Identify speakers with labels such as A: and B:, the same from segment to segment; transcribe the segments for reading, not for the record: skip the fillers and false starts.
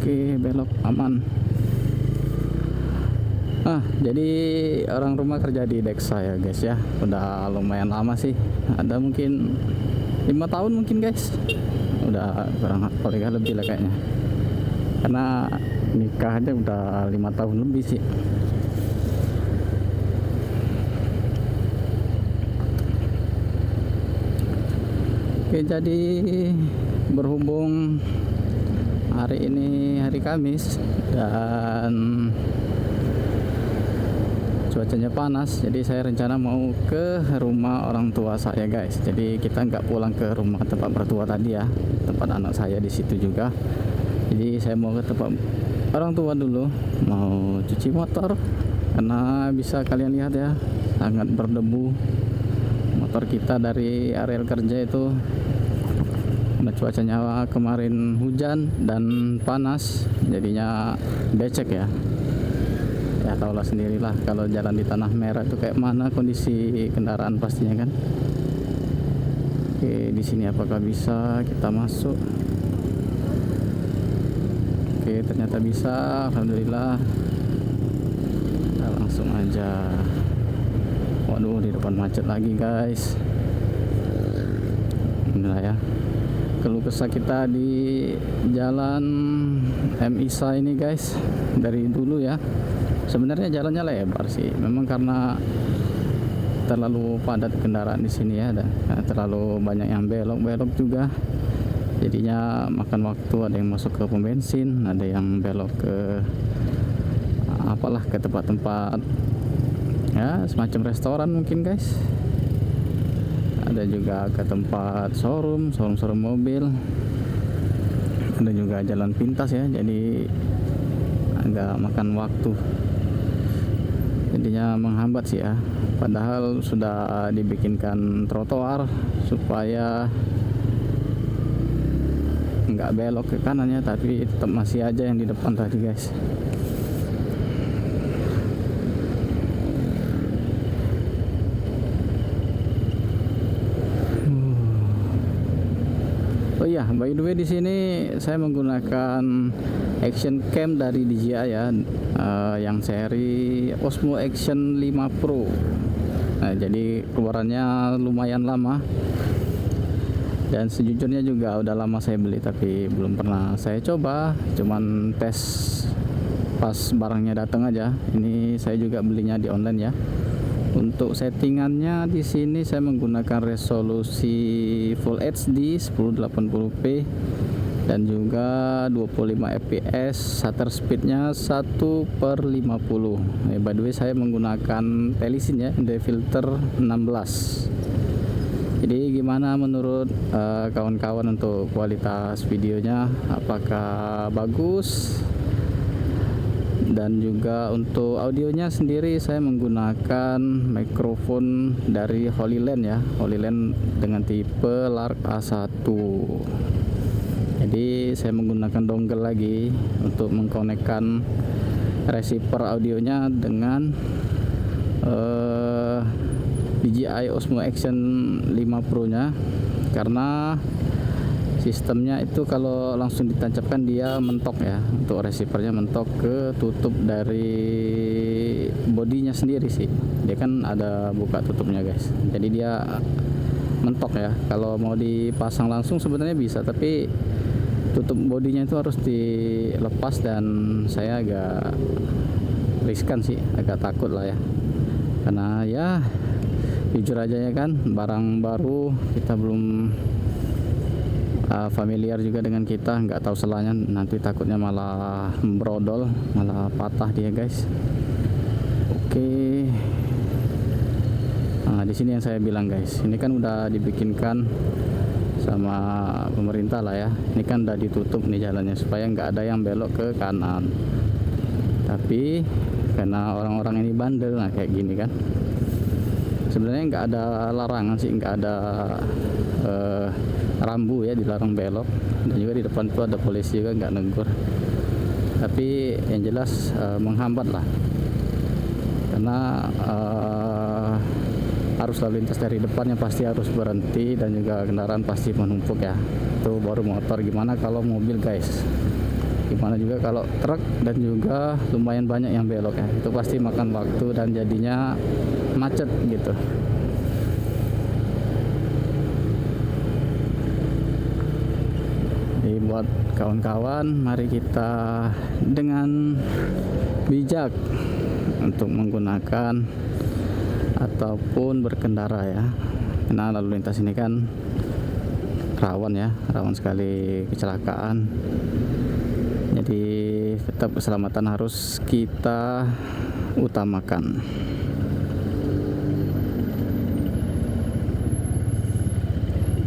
A: Oke, belok aman. Jadi orang rumah kerja di Dexa ya guys ya. Udah lumayan lama sih. Ada mungkin 5 tahun mungkin guys. Udah kurang paling lebih lah kayaknya. Karena nikahnya udah 5 tahun lebih sih. Oke, jadi berhubung hari ini hari Kamis dan cuacanya panas, jadi saya rencana mau ke rumah orang tua saya guys. Jadi kita nggak pulang ke rumah tempat mertua tadi ya, tempat anak saya di situ juga. Jadi saya mau ke tempat orang tua dulu, mau cuci motor karena bisa kalian lihat ya, sangat berdebu motor kita dari area kerja itu. Nah, cuacanya kemarin hujan dan panas, jadinya becek ya. Ya tahulah sendirilah kalau jalan di tanah merah itu kayak mana kondisi kendaraan pastinya kan. Oke, di sini apakah bisa kita masuk? Oke, ternyata bisa, alhamdulillah. Kita langsung aja. Waduh, di depan macet lagi guys. Inilah ya, keluh kesah kita di jalan MISA ini guys dari dulu ya. Sebenarnya jalannya lebar sih, memang karena terlalu padat kendaraan di sini ya, dan terlalu banyak yang belok-belok juga. Jadinya makan waktu, ada yang masuk ke pom bensin, ada yang belok ke apalah, ke tempat-tempat ya semacam restoran mungkin guys. Ada juga ke tempat showroom mobil. Ada juga jalan pintas ya, jadi agak makan waktu. Jadinya menghambat sih ya. Padahal sudah dibikinkan trotoar supaya nggak belok ke kanannya, tapi tetap masih aja yang di depan tadi guys. Oh iya, by the way di sini saya menggunakan action cam dari DJI ya, yang seri Osmo Action 5 Pro. Nah, jadi keluarannya lumayan lama. Dan sejujurnya juga udah lama saya beli tapi belum pernah saya coba, cuman tes pas barangnya datang aja. Ini saya juga belinya di online ya. Untuk settingannya di sini saya menggunakan resolusi Full HD 1080p dan juga 25 fps, shutter speednya 1/50. By the way saya menggunakan Telesin ya, filter 16. Jadi gimana menurut kawan-kawan untuk kualitas videonya, apakah bagus? Dan juga untuk audionya sendiri saya menggunakan mikrofon dari Holyland ya, Holyland dengan tipe Lark A1. Jadi saya menggunakan dongle lagi untuk mengkonekkan receiver audionya dengan DJI Osmo Action 5 Pro nya, karena sistemnya itu kalau langsung ditancapkan dia mentok ya, untuk receivernya mentok ke tutup dari bodinya sendiri sih. Dia kan ada buka tutupnya guys, jadi dia mentok ya. Kalau mau dipasang langsung sebenarnya bisa, tapi tutup bodinya itu harus dilepas dan saya agak riskan sih, agak takut lah ya, karena ya jujur aja ya kan, barang baru, kita belum familiar juga dengan kita, nggak tahu selanya, nanti takutnya malah brodol, malah patah dia guys. Oke. Nah, di sini yang saya bilang guys, ini kan udah dibikinkan sama pemerintah lah ya. Ini kan udah ditutup nih jalannya supaya nggak ada yang belok ke kanan. Tapi karena orang-orang ini bandel, nah kayak gini kan. Sebenarnya nggak ada larangan sih, nggak ada rambu ya dilarang belok, dan juga di depan tuh ada polisi juga nggak negur. Tapi yang jelas menghambat lah, karena arus lalu lintas dari depannya pasti harus berhenti dan juga kendaraan pasti menumpuk ya. Itu baru motor, gimana kalau mobil guys? Gimana juga kalau truk dan juga lumayan banyak yang belok ya, itu pasti makan waktu dan jadinya macet gitu. Jadi buat kawan-kawan, mari kita dengan bijak untuk menggunakan ataupun berkendara ya, karena lalu lintas ini kan rawan ya, rawan sekali kecelakaan. Jadi tetap keselamatan harus kita utamakan.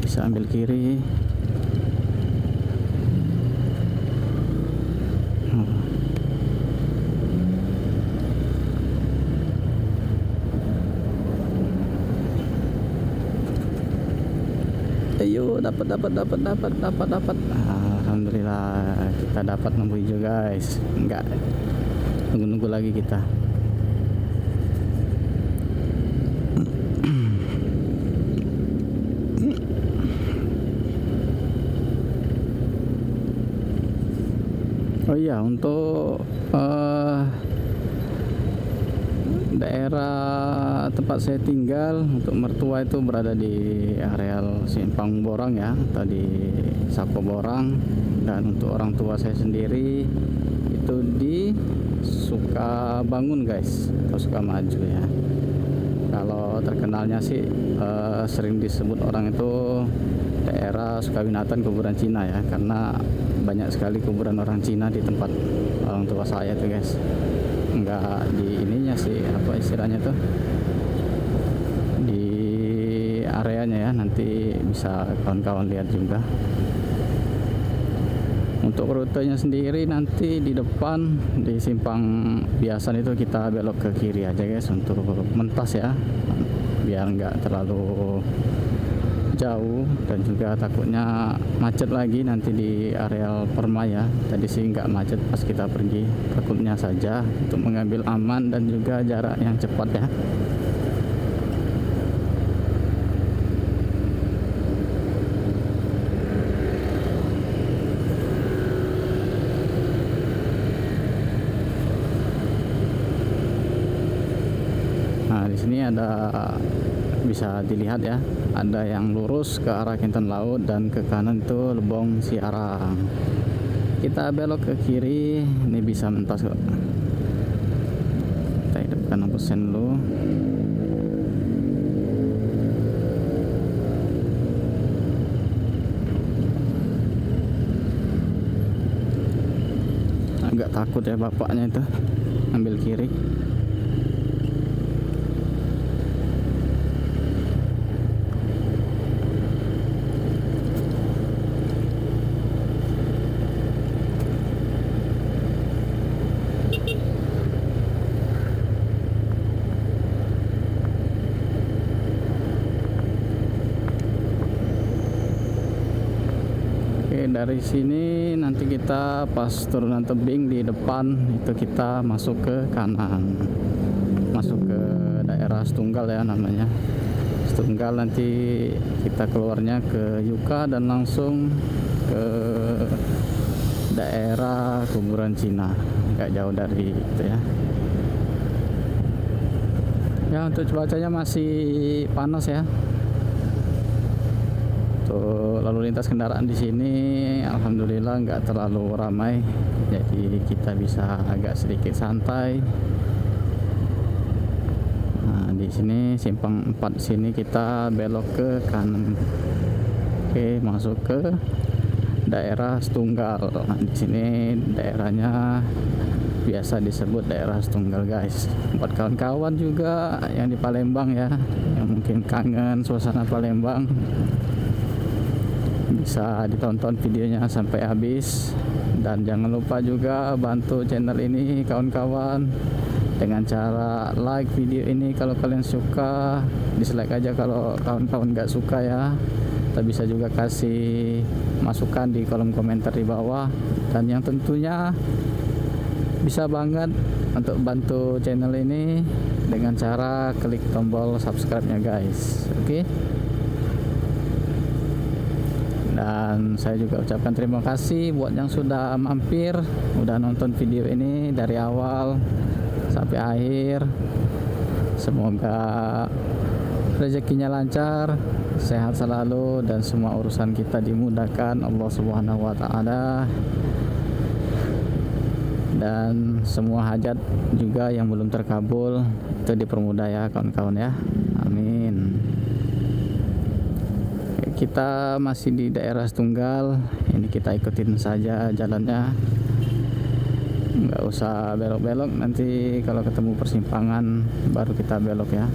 A: Bisa ambil kiri. Ayo, dapat. Alhamdulillah kita dapat lampu hijau guys. Enggak nunggu lagi kita. Oh iya, untuk daerah tempat saya tinggal, untuk mertua itu berada di areal Simpang Borang ya, atau di Sako Borang. Dan untuk orang tua saya sendiri itu di Sukabangun guys, atau Sukamaju ya. Kalau terkenalnya sih sering disebut orang itu daerah Sukawinatan kuburan Cina ya, karena banyak sekali kuburan orang Cina di tempat orang tua saya tuh guys. Enggak di ininya sih, apa istilahnya tuh, di areanya ya, nanti bisa kawan-kawan lihat juga. Untuk rutenya sendiri nanti di depan di simpang biasa itu kita belok ke kiri aja guys, untuk mentas ya, biar enggak terlalu jauh dan juga takutnya macet lagi nanti di areal Permaya. Tadi sih nggak macet pas kita pergi, takutnya saja, untuk mengambil aman dan juga jarak yang cepat ya. Nah di sini ada, bisa dilihat ya, ada yang lurus ke arah Kinten Laut dan ke kanan itu Lebong Siarang. Kita belok ke kiri, ini bisa mentas kok. Kita hidupkan lampu sen dulu. Agak takut ya bapaknya itu ambil kiri. Dari sini nanti kita pas turunan tebing di depan itu kita masuk ke kanan, masuk ke daerah Setunggal ya namanya. Setunggal nanti kita keluarnya ke Yuka dan langsung ke daerah kuburan Cina, nggak jauh dari itu ya. Ya untuk cuacanya masih panas ya. Tuh, lalu lintas kendaraan di sini alhamdulillah nggak terlalu ramai, jadi kita bisa agak sedikit santai. Nah di sini simpang 4 sini kita belok ke kanan. Oke, masuk ke daerah Setunggal. Nah, di sini daerahnya biasa disebut daerah Setunggal guys. Buat kawan-kawan juga yang di Palembang ya, yang mungkin kangen suasana Palembang, bisa ditonton videonya sampai habis. Dan jangan lupa juga bantu channel ini kawan-kawan dengan cara like video ini kalau kalian suka, dislike aja kalau kawan-kawan nggak suka ya. Kita bisa juga kasih masukan di kolom komentar di bawah, dan yang tentunya bisa banget untuk bantu channel ini dengan cara klik tombol subscribe nya guys. Oke. Dan saya juga ucapkan terima kasih buat yang sudah mampir, udah nonton video ini dari awal sampai akhir. Semoga rezekinya lancar, sehat selalu, dan semua urusan kita dimudahkan Allah Subhanahu wa taala. Dan semua hajat juga yang belum terkabul itu dipermudah ya kawan-kawan ya. Amin. Kita masih di daerah Setunggal. Ini kita ikutin saja jalannya, nggak usah belok-belok. Nanti kalau ketemu persimpangan baru kita belok ya.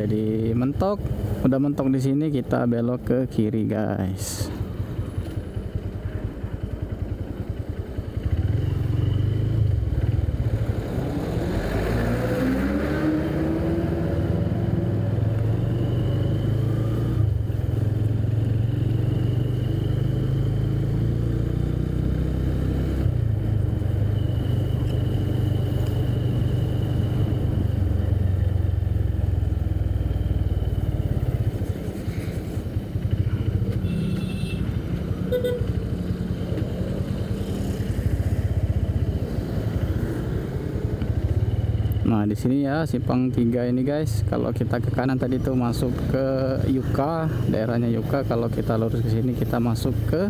A: Jadi udah mentok di sini, kita belok ke kiri guys. Nah di sini ya simpang 3 ini guys. Kalau kita ke kanan tadi tuh masuk ke Yuka, daerahnya Yuka. Kalau kita lurus ke sini kita masuk ke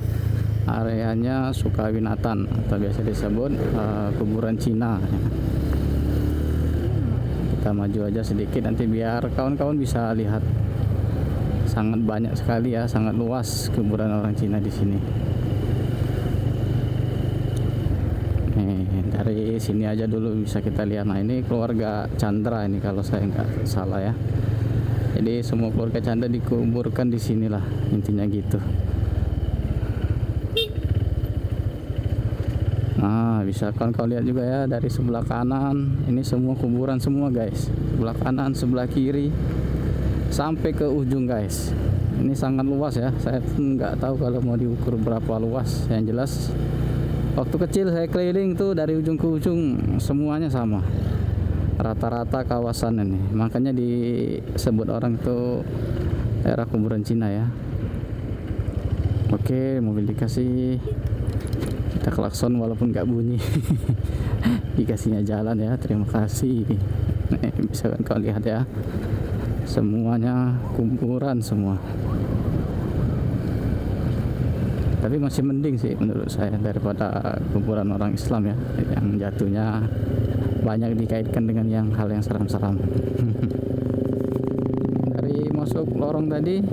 A: areanya Sukawinatan atau biasa disebut kuburan Cina. Kita maju aja sedikit nanti biar kawan-kawan bisa lihat. Sangat banyak sekali ya, sangat luas kuburan orang Cina di sini. Dari sini aja dulu bisa kita lihat. Nah ini keluarga Chandra ini kalau saya nggak salah ya. Jadi semua keluarga Chandra dikuburkan di sinilah, intinya gitu. Nah bisa kau lihat juga ya dari sebelah kanan. Ini semua kuburan semua guys. Sebelah kanan, sebelah kiri, sampai ke ujung guys. Ini sangat luas ya. Saya pun nggak tahu kalau mau diukur berapa luas. Yang jelas waktu kecil saya keliling tuh dari ujung ke ujung semuanya sama, rata-rata kawasan ini. Makanya disebut orang tuh daerah kuburan Cina ya. Oke, mobil dikasih, kita klakson walaupun nggak bunyi. Dikasihnya jalan ya, terima kasih. Bisa kan kau lihat ya, semuanya kuburan semua. Tapi masih mending sih menurut saya daripada kuburan orang Islam ya, yang jatuhnya banyak dikaitkan dengan hal yang seram-seram. Dari masuk lorong tadi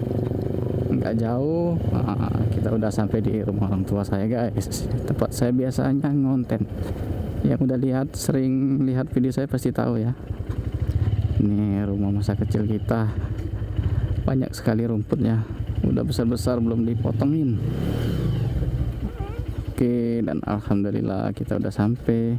A: nggak jauh, kita udah sampai di rumah orang tua saya guys. Tempat saya biasanya ngonten. Yang udah sering lihat video saya pasti tahu ya. Ini rumah masa kecil kita, banyak sekali rumputnya, udah besar-besar belum dipotongin. Oke, dan alhamdulillah kita udah sampai.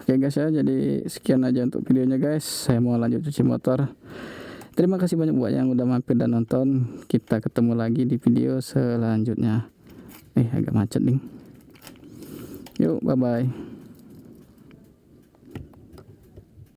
A: Oke guys ya, jadi sekian aja untuk videonya guys. Saya mau lanjut cuci motor. Terima kasih banyak buat yang udah mampir dan nonton. Kita ketemu lagi di video selanjutnya. Agak macet nih. Yuk, bye bye.